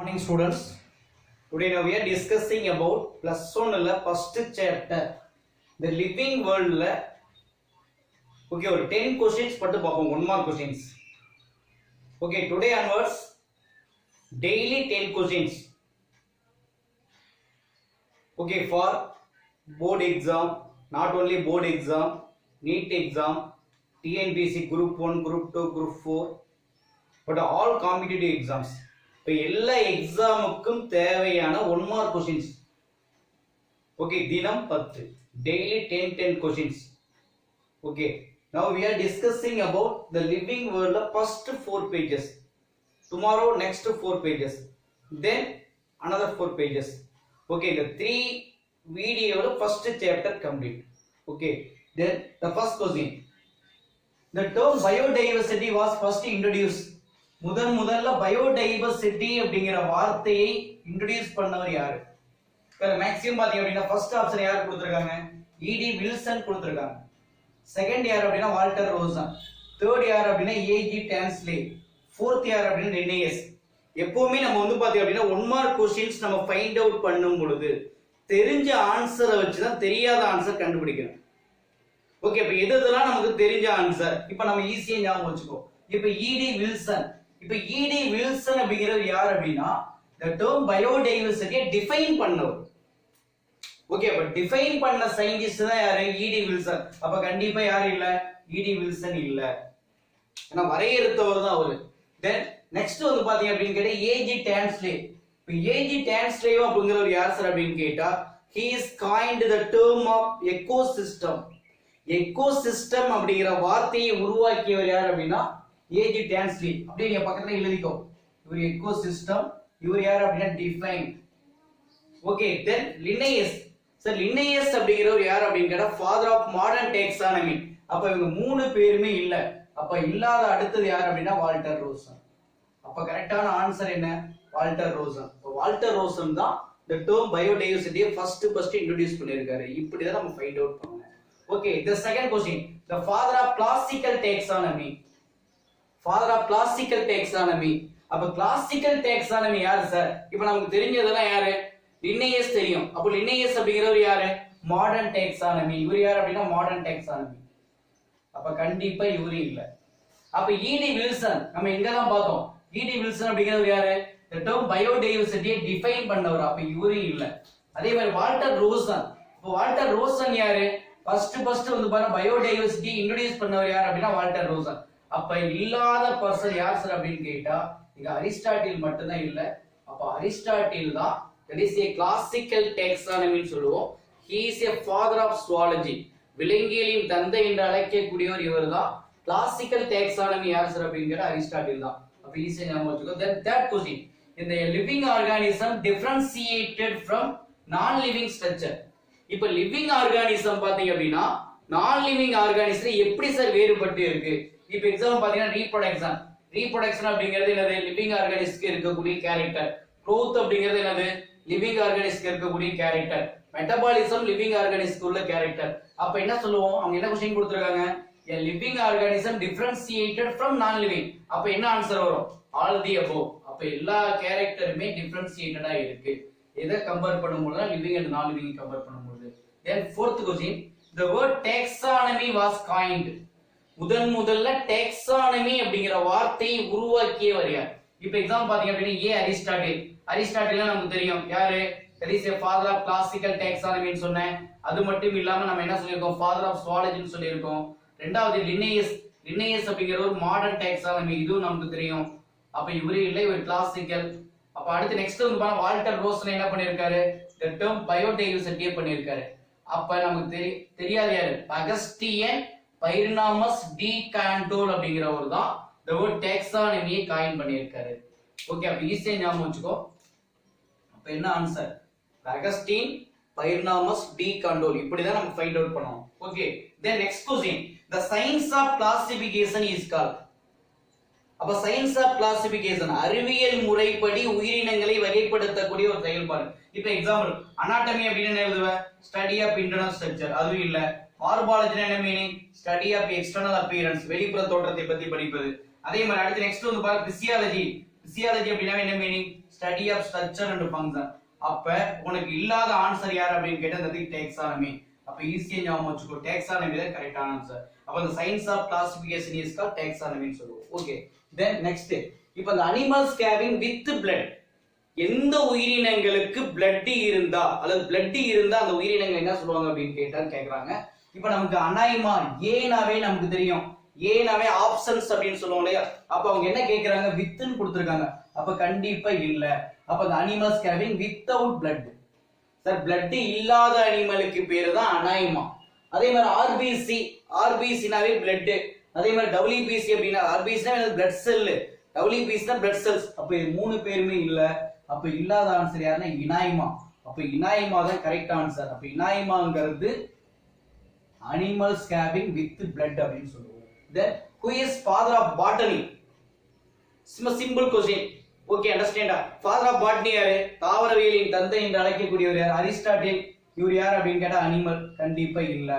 Morning students. Today now we are discussing about plus 1 first chapter the living world la okay or 10 questions pattu paapom 1 mark questions. Okay, today onwards daily 10 questions. Okay, for board exam, not only board exam, NEET exam, TNPSC group 1, group 2, group 4, but all competitive exams. இப்போ எல்லா எக்ஸாமுக்கும் தேவையான 1 mark questions. Okay, தினம் 10 daily 10 questions. Okay, now we are discussing about the living world first 4 pages. Tomorrow next 4 pages, then another 4 pages. Okay, the 3 video first chapter complete. Okay, then the first question, the term biodiversity was first introduced. முதல்ல biodiversity அப்படிங்கிற வார்த்தையை introduce பண்ணவர் யாரு? இப்ப maximum பாத்தீங்க அப்படின்னா first option யார் கொடுத்திருக்காங்க? இடி வில்சன் கொடுத்திருக்காங்க. செகண்ட் யார் அப்படின்னா வால்டர் ரோசன். தேர்ட் யார் அப்படின்னா ஏஜி டான்ஸ்லே. ஃபோர்த் யார் அப்படின்னா லினேயஸ். எப்பவுமே நம்ம வந்து பாத்தீங்க அப்படின்னா 1 மார்க் क्वेश्चंस நம்ம ஃபைண்ட் அவுட் பண்ணும் பொழுது தெரிஞ்ச ஆன்சரை வச்சு தான் தெரியாத ஆன்சர் கண்டுபிடிக்கணும். ஓகே, இப்ப எதெல்லாம் நமக்கு தெரிஞ்ச ஆன்சர் இப்ப நம்ம ஈஸியா ஞாபகம் வச்சுக்கோ. இப்ப இடி வில்சன், இப்ப இடி வில்சன் அப்படிங்கிறது யார் அப்படின்னா the term biodiversity டிஃபைன் பண்ணவர். ஓகே, அப்ப டிஃபைன் பண்ண சயின்டிஸ்ட் தான் யாரு? இடி வில்சன். அப்ப கண்டிப்பா யார் இல்ல? இடி வில்சன் இல்ல, ஏன்னா வரையறுத்தவர் தான் அவரு. தென் நெக்ஸ்ட் வந்து பாத்தீங்க அப்படின்னு கேட்டா ஏஜி டான்ஸ்லே. இப்ப ஏஜி டான்ஸ்லே அப்படிங்கிறவர் யார் சார் அப்படின்னு கேட்டா he is coined the term of ecosystem. Ecosystem அப்படிங்கிற வார்த்தையை உருவாக்கியவர் யார் அப்படின்னா ஏஜி டான்ஸ்லே. அப்படியே நீங்க பக்கத்துல எழுதிக்கோ. இவர் எக்கோசிஸ்டம், இவர் யார் அப்படின்னா டிஃபைன். ஓகே, தென் லினேயஸ். சார் லினேயஸ் அப்படிங்கிறவர் யார் அப்படின்னு கேட்டா ஃபாதர் ஆஃப் மாடர்ன் டேக்ஸானமி. அப்ப இவங்க 3 பேருமே இல்ல. அப்ப இல்லாத அடுத்தது யார் அப்படின்னா வால்டர் ரோசன். அப்ப கரெக்டான ஆன்சர் என்ன? வால்டர் ரோசன். அப்ப வால்டர் ரோசன் தான் the term biodiversity first introduce பண்ணிருக்காரு. இப்படி தான் நம்ம ஃபைண்ட் அவுட் பண்ணணும். Okay, the second question, the father of classical taxonomy. Father of classical taxonomy. அப்ப classical taxonomy யாரு சார்? இப்போ நமக்கு தெரிஞ்சதெல்லாம் யாரு? லினேயஸ் தெரியும். அப்ப லினேயஸ் அப்படிங்கிறவர் யாரு? Modern taxonomy. இவர் யார் அப்படின்னா மாடர்ன் taxonomy. அப்ப கண்டிப்பா இவரு இல்ல. அப்ப இடி வில்சன் நம்ம எங்க தான் பார்த்தோம்? இடி வில்சன் அப்படிங்கிறவர் யாரு? the term biodiversity டிஃபைன் பண்ணவர். அப்ப இவரு இல்ல. அதே மாதிரி வால்டர் ரோசன். இப்போ வால்டர் ரோசன் யாரு? ஃபர்ஸ்ட் வந்து பாருங்க பயோடைவர்சிட்டி இன்ட்ரோடியூஸ் பண்ணவர் யார் அப்படின்னா வால்டர் ரோசன். அப்ப இல்லாத பர்சன் யார் சார் அப்படின்னு கேட்டா இங்க அரிஸ்டாட்டில் மட்டும் தான் இல்ல. அப்ப அரிஸ்டாட்டில் தான் that is a classical taxonomy ன்னு சொல்லுவோம். he is a father of zoology. விலங்கியலின் தந்தை என்று அழைக்கக்கூடியவர் இவர்தான். classical taxonomy யார் சார் அப்படின்னு கேட்டா அரிஸ்டாட்டில் தான். அப்ப ஈஸியா ஞாபகம் வச்சுக்கோ. then third question, in the living organism differentiated from non living structure. இப்ப லிவிங் ஆர்கானிசம் பாத்தீங்க அப்படின்னா நான் லிவிங் ஆர்கானிசம் எப்படி சார் வேறுபட்டு இருக்கு? இப்ப எக்ஸாம்பிள் பாத்தீங்கன்னா ரீப்ரொடக்ஷன் அப்படிங்கிறது என்னது? லிவிங் ஆர்கானிஸ்க்கு இருக்கக்கூடிய கேரக்டர். growth அப்படிங்கிறது என்னது? லிவிங் ஆர்கானிஸ்க்கு இருக்கக்கூடிய கேரக்டர். மெட்டபாலிசம் லிவிங் ஆர்கானிஸ்க்கு உள்ள கேரக்டர். அப்ப என்ன சொல்லுவோம்? அவங்க என்ன क्वेश्चन கொடுத்திருக்காங்க? a living organism differentiated from non living. அப்ப என்ன ஆன்சர் வரும்? all the above. அப்ப எல்லா கேரக்டருமே டிஃபரன்ஷியேட்டடா இருக்கு. எதை கம்பேர் பண்ணும்போது லிவிங் அண்ட் நான் லிவிங் கம்பேர் பண்ணும்போது. then fourth question, the word taxonomy was coined. முதல்ல taxonomy அப்படிங்கிற வார்த்தையை உருவாக்கியவர் யார்? இப்போ எக்ஸாம்பிள் பாத்தீங்க அப்படின்னா ஏ அரிஸ்டாட்டில் நமக்கு தெரியும் யாரு? that is a father of classical taxonomy ன்னு சொன்னேன். அது மட்டும் இல்லாம நம்ம என்ன சொல்லிருக்கோம்? father of zoology ன்னு சொல்லிருக்கோம். ரெண்டாவது லினேயஸ் அப்படிங்கிற ஒரு மாடர்ன் taxonomy, இதுவும் நமக்கு தெரியும். அப்ப இவரே இல்லை, இவர் கிளாசிக்கல். அப்ப அடுத்து நெக்ஸ்ட் வந்து பாருங்க வால்டர் ரோசன் என்ன பண்ணிருக்காரு? the term biodiversity பண்ணிருக்காரு. அப்ப நமக்கு தெரியாது யாரு? அகஸ்டியன் பைர்னாமஸ் டி கான்டோல் அப்படிங்கிறவர் தான் the word taxonomy காயின் பண்ணிருக்காரு. ஓகே, அப்ப ஈஸியா ஞாபகம் வச்சுக்கோ. அப்ப என்ன answer? Augustin Pyramus de Candolle. இப்படி தான் நம்ம ஃபைண்ட் அவுட் பண்ணோம். Okay, then next question, the science of classification is called. அப்ப சயின்ஸ் ஆஃப் கிளாசிபிகேஷன் அறிவியல் முறைப்படி உயிரினங்களை வகைப்படுத்தக்கூடிய ஒரு செயல்பாடு. இப்ப எக்ஸாம்பிள் அனாட்டமி அப்படின்னு எழுதுவ ஸ்டடி ஆஃப் இன்டர்னல் ஸ்ட்ரக்சர், அதுவும் இல்ல. மார்பாலஜி என்ன meaning? Study of external appearance, வெளிப்புற தோற்றத்தை பத்தி படிப்பது. அதே மாதிரி அடுத்து நெக்ஸ்ட் வந்து பாருங்க பிசியாலஜி அப்படின்னா என்ன meaning? Study of structure and function. அப்ப உனக்கு இல்லாத ஆன்சர் யார் அப்படின்னு கேட்டா அந்த டேக்ஸானமி. அப்ப ஈஸியா ஞாபகம் வச்சுக்கோ, டேக்ஸானமி தான் கரெக்டான ஆன்சர். அப்ப the science of classification is called taxonomy ன்னு சொல்லுவோம். ஓகே, then next இப்போ the animals having with blood, எந்த உயிரினங்களுக்கு blood இருந்தா அல்லது blood இருந்தா அந்த உயிரினங்கள் என்ன சொல்லுவாங்க அப்படின்னு கேக்குறாங்க. இப்போ நமக்கு அனாய்மா ஏனாவே நமக்கு தெரியும், ஏனாவே ஆப்ஷன்ஸ் அப்படின்னு சொல்லுவோம் இல்லையா. அப்ப அவங்க என்ன கேக்குறாங்க, வித்ன்னு கொடுத்திருக்காங்க. அப்ப கண்டிப்பா இல்ல. அப்ப the animals having without blood, sir blood இல்லாத அனிமலுக்கு பேரு தான் அனாய்மா. அதே மாதிரி ஆர்பிசி, ஆர்பிசினாவே blood. அதே மாதிரி டபிள்யூபிசி அப்படின்னா ஆர்பிசினா blood cell, டபிள்யூபிசினா blood cells. அப்ப இது மூணு பேருமே இல்ல. அப்ப இல்லாத ஆன்சர் யாருன்னா இனாய்மா. அப்ப இனாய்மா தான் கரெக்ட் ஆன்சர். அப்ப இனாய்மாங்கிறது அனிமல்ஸ் ஹேவிங் வித் blood அப்படின்னு சொல்லுவோம். Then who is father of botany? Simple question. Okay, understand? Father of botany யாரு? தாவரவியலின் தந்தை என்று அழைக்கக்கூடியவர் யார்? அரிஸ்டாட்டில். இவர் யார் அப்படின்னு கேட்டா அனிமல், கண்டிப்பா இல்ல.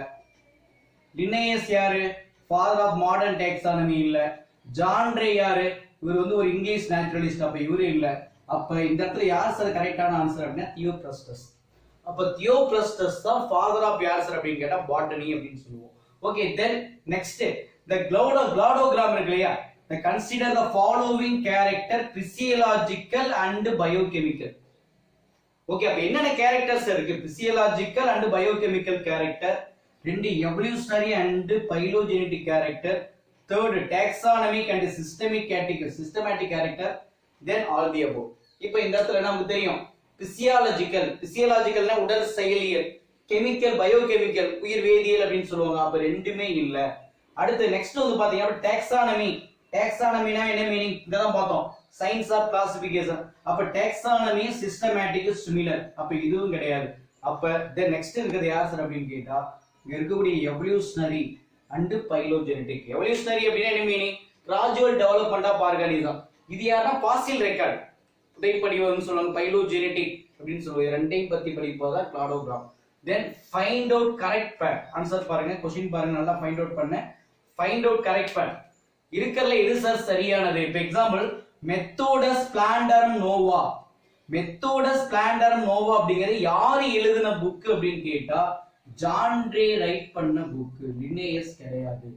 லின்னேயஸ் யாரு? ஃபாதர் ஆஃப் மாடர்ன் டாக்ஸானமி இல்ல. ஜான் ரே யாரு? இவர் வந்து ஒரு இங்கிலீஷ் நேச்சுரலிஸ்ட், அப்ப இவரு இல்ல. அப்ப இந்த இடத்துல யார் சார் கரெக்டான ஆன்சர் அப்படின்னா தியோப்ரஸ்டஸ். அப்ப தியோப்ரஸ்டஸ் தான் ஃபாதர் ஆஃப் யார் சார் அப்படின்னு கேட்டா பாட்டனி அப்படின்னு சொல்லுவோம். Okay, then next the cladogram இருக்கு இல்லையா, the consider the following character physiological and biochemical. Okay, அப்ப என்னென்ன கேரக்டர்ஸ் இருக்கு? physiological and biochemical character, ரெண்டு evolutionary and phylogenetic character, third taxonomic and systematic character, then all the above. இப்போ இந்த இடத்துல நமக்கு தெரியும் physiologicalனா உடல் செயலியல், chemical biochemical உயிர் வேதியியல் அப்படின்னு சொல்லுவாங்க. அப்ப ரெண்டுமே இல்ல. அடுத்து நெக்ஸ்ட் வந்து பாத்தீங்கன்னா டாக்ஸானமி. டாக்ஸானமினா என்ன மீனிங் இததான் பார்த்தோம், சயின்ஸ் ஆஃப் கிளாசிஃபிகேஷன். அப்ப டாக்ஸானமி சிஸ்டமேட்டிக் சிமிலர், அப்ப இதுவும் கிடையாது. அப்ப தென் நெக்ஸ்ட் இருக்குது யார் சார் அப்படின்னு கேட்டா இங்க இருக்கக்கூடிய எவல்யூஷனரி அண்ட் பைலோஜெனடிக். எவல்யூஷனரி அப்படின்னா என்ன meaning, gradual development of organism. இது யாருன்னா பாசில் ரெக்கார்ட் படிவம்னு சொல்லுவாங்க. பைலோஜெனடிக் அப்படின்னு சொல்லுவாங்க. ரெண்டையும் பத்தி படிப்பதா cladogram. Then find out correct pair. Answer பாருங்க, क्वेश्चन பாருங்க, நல்லா ஃபைண்ட் அவுட் பண்ண. ஃபைண்ட் அவுட் கரெக்ட் பேட் இருக்கறல எது சார் சரியானது? இப்போ example Methodus Plantarum Nova. Methodus Plantarum Nova அப்படிங்கிறது யாரு எழுதின புக் அப்படின்னு கேட்டா ஜான் ரே ரைட் பண்ண புக், லின்னேயஸ் கிடையாது.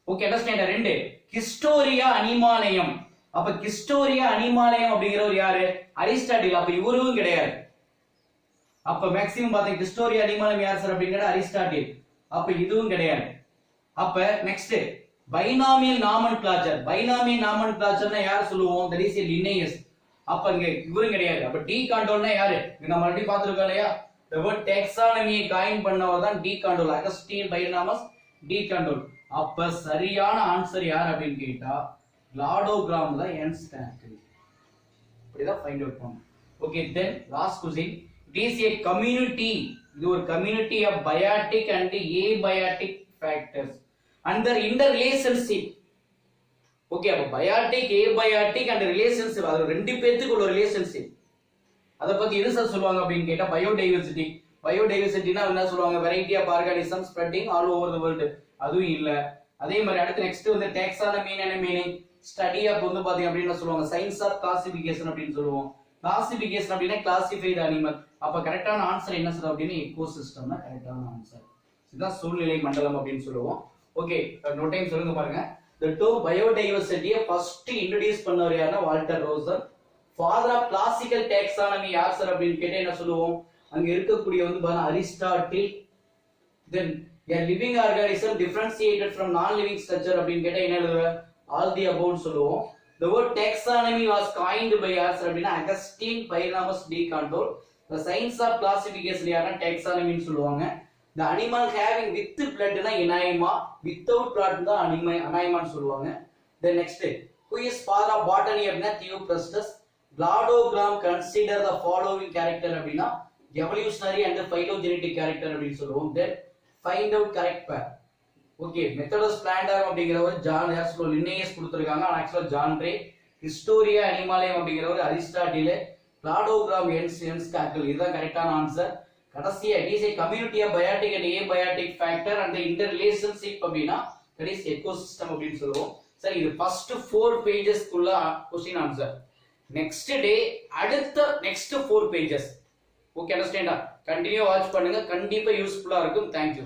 Okay, understand? ரெண்டு ஹிஸ்டோரியா அனிமாலயம். அப்ப ஹிஸ்டோரியா அனிமாலயம் அப்படிங்கிறவர் யாரு? அரிஸ்டாட்டில். அப்ப இவரும் கிடையாது. அப்ப மேக்ஸிமம் பாத்தீங்க ஹிஸ்டோரியா அனிமாலயம் யார் சார் அப்படிங்கறது அரிஸ்டாட்டில். அப்ப இதுவும் கிடையாது. அப்ப நெக்ஸ்ட் பைனாமியல் நாமன்கிளாச்சர். பைனாமியல் நாமன்கிளாச்சர்னா யார் சொல்லுவோம்? That is Linnaeus. அப்ப இங்க இவரும் கிடையாது. அப்ப டி காண்டோல்னா யாரு? நம்ம ஆல்ரெடி பாத்துருக்கோம் இல்லையா, the word taxonomy காயின் பண்ணவர் தான் டி காண்டோல், அகஸ்டின் பைனாமஸ் டி காண்டோல். அப்ப சரியான ஆன்சர் யார் அப்படின்னு கேட்டா கிளாடோகிராம் தான் என்ஸ் கணக்கு. இப்படிதான் ஃபைண்ட் அவுட் பண்ணணும். Okay, then last question. It is a community. இது ஒரு community of biotic and abiotic factors and their interrelationship. Okay, அப்ப பயோட்டிக், ஏபயோட்டிக் and relationship, அது ரெண்டு பேத்துக்கு உள்ள ரிலேஷன்ஷிப். அத பத்தி எது சார் சொல்லுவாங்க அப்படின்னு கேட்டா பயோடைவர்சிட்டி. பயோடைவர்சிட்டினா என்ன சொல்லுவாங்க? Variety of organism spreading all over the world. அதுவும் இல்ல. அதே மாதிரி அடுத்து நெக்ஸ்ட் வந்து டாக்ஸானமி என்ன மீனிங்? ஸ்டடி ஆஃப் வந்து பாத்தீங்க அப்படின்னா சொல்லுவாங்க சயின்ஸ் ஆஃப் கிளாசிஃபிகேஷன் அப்படின்னு சொல்லுவோம். கிளாசிஃபிகேஷன் அப்படின்னா கிளாசிஃபைட் அனிமல். அப்ப கரெக்டான ஆன்சர் என்ன சார் அப்படின்னா எக்கோசிஸ்டம் தான் கரெக்டான ஆன்சர். இதுதான் சூழ்நிலை மண்டலம் அப்படின்னு சொல்லுவோம். ஓகே, நோ டைம் சொல்லுங்க பாருங்க. The two biodiversity first introduce பண்ணவர் யாருன்னா Walter Rosser. Father of classical taxonomy யார் சார் அப்படின்னு கேட்டா என்ன சொல்லுவோம்? அங்க இருக்கக்கூடிய வந்து பாருங்க Aristotle. Then a living organism differentiated from non-living structure அப்படின்னு கேட்டா என்ன எழுதுவ? All the above சொல்லுவோம். The word taxonomy was coined by யார் சார் அப்படின்னா Augustin Pyramus de Candolle. The science of classification யாருன்னா taxonomy ன்னு சொல்லுவாங்க. The animal having with blood னா இனாய்மா, without blood தான் அனாய்மான்னு சொல்லுவாங்க. Then next, who is father of botany அப்படின்னா தியோப்ரஸ்டஸ். Cladogram consider the following character அப்படின்னா evolutionary and phylogenetic character அப்படின்னு சொல்லுவோம். Then find out correct pair. Okay, Methodus Plantarum அப்படிங்கிறவர் John யார் Linnaeus கொடுத்திருக்காங்க, ஆனா ஆக்சுவலா ஜான் ரே. ஹிஸ்டோரியா அனிமாலயம் அப்படிங்கிறவர் அரிஸ்டாட்டில். Cladogram ends Gaggal. இதுதான் கரெக்டான ஆன்சர். கடைசியா it is a community of biotic and abiotic factor and the interrelationship அப்படினா that is ecosystem அப்படின்னு சொல்லுவோம். சார் இது ஃபர்ஸ்ட் 4 pages குள்ள கொஸ்டின் ஆன்சர். நெக்ஸ்ட் டே அடுத்த நெக்ஸ்ட் 4 pages. ஓகே, அண்டர்ஸ்டாண்டா? கண்டினியூ வாட்ச் பண்ணுங்க, கண்டிப்பா யூஸ்ஃபுல்லா இருக்கும். தேங்க்யூ.